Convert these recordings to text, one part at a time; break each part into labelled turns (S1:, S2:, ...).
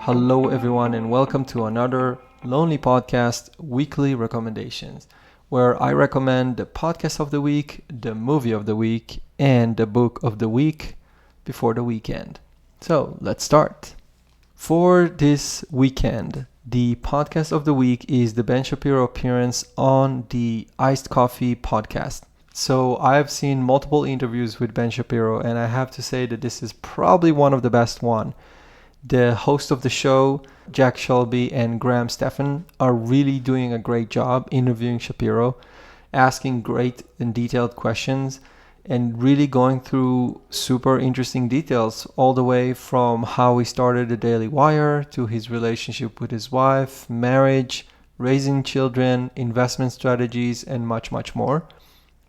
S1: Hello, everyone, and welcome to another Lonely Podcast Weekly Recommendations, where I recommend the podcast of the week, the movie of the week, and the book of the week before the weekend. So let's start. For this weekend, the podcast of the week is the Ben Shapiro appearance on the Iced Coffee podcast. So I've seen multiple interviews with Ben Shapiro, and I have to say that this is probably one of the best one. The host of the show, Selby and Graham Stephan, are really doing a great job interviewing Shapiro, asking great and detailed questions, and really going through super interesting details, all the way from how he started the Daily Wire to his relationship with his wife, marriage, raising children, investment strategies, and much, much more.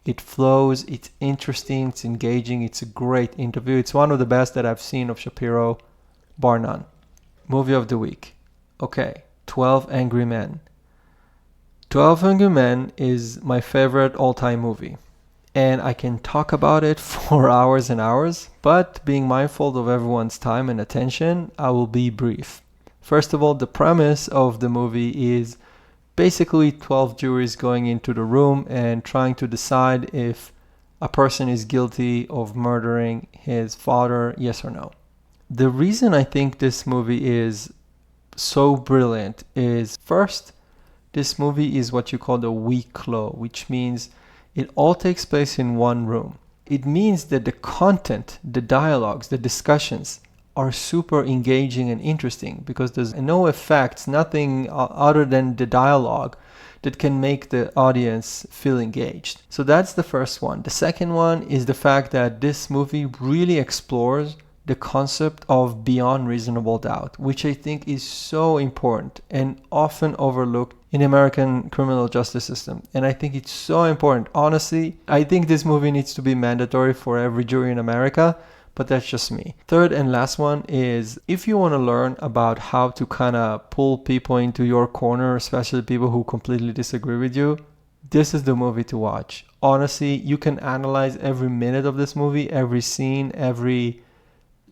S1: It flows, it's interesting, it's engaging, it's a great interview. It's one of the best that I've seen of Shapiro, bar none. Movie of the week. Okay, 12 Angry Men. 12 Angry Men is my favorite all-time movie. And I can talk about it for hours and hours, but being mindful of everyone's time and attention, I will be brief. First of all, the premise of the movie is basically 12 juries going into the room and trying to decide if a person is guilty of murdering his father, yes or no. The reason I think this movie is so brilliant is, first, this movie is what you call the weak law, which means it all takes place in one room. It means that the content, the dialogues, the discussions are super engaging and interesting because there's no effects, nothing other than the dialogue that can make the audience feel engaged. So that's the first one. The second one is the fact that this movie really explores the concept of beyond reasonable doubt, which I think is so important and often overlooked in American criminal justice system. And I think it's so important. Honestly, I think this movie needs to be mandatory for every jury in America, but that's just me. Third and last one is, if you want to learn about how to kind of pull people into your corner, especially people who completely disagree with you, this is the movie to watch. Honestly, you can analyze every minute of this movie, every scene, every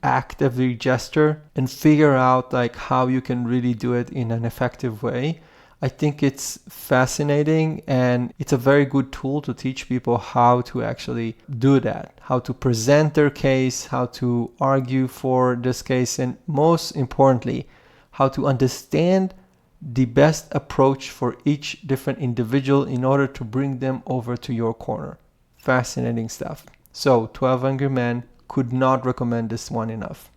S1: act, every gesture, and figure out like how you can really do it in an effective way. I think it's fascinating, and it's a very good tool to teach people how to actually do that, how to present their case, how to argue for this case, and most importantly, how to understand the best approach for each different individual in order to bring them over to your corner. Fascinating stuff. So 12 Angry Men, could not recommend this one enough.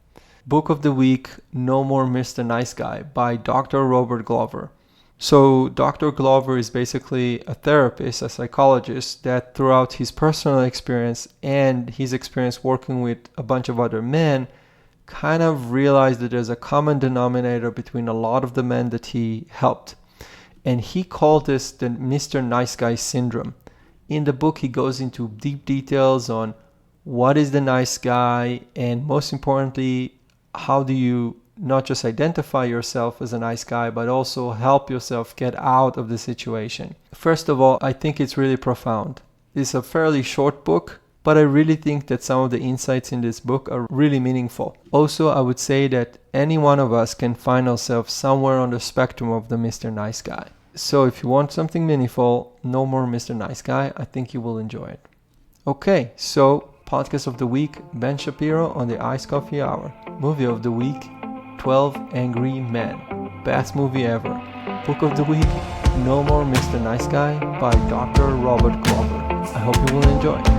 S1: Book of the week, nomoreMr.niceguy by Dr. Robert Glover. So Dr. Glover is basically a therapist, a psychologist that throughout his personal experience and his experience working with a bunch of other men kind of realized that there's a common denominator between a lot of the men that he helped. And he called this the Mr. Nice Guy syndrome. In the book, he goes into deep details on what is the nice guy, and most importantly, how do you not just identify yourself as a nice guy, but also help yourself get out of the situation. First of all, I think it's really profound. It's a fairly short book, but I really think that some of the insights in this book are really meaningful. Also, I would say that any one of us can find ourselves somewhere on the spectrum of the Mr. Nice Guy. So if you want something meaningful, no more Mr. Nice Guy. I think you will enjoy it. Okay, so podcast of the week, Ben Shapiro on the Iced Coffee Hour. Movie of the week, 12 Angry Men. Best movie ever. Book of the week, No More Mr. Nice Guy by Dr. Robert Glover. I hope you will enjoy.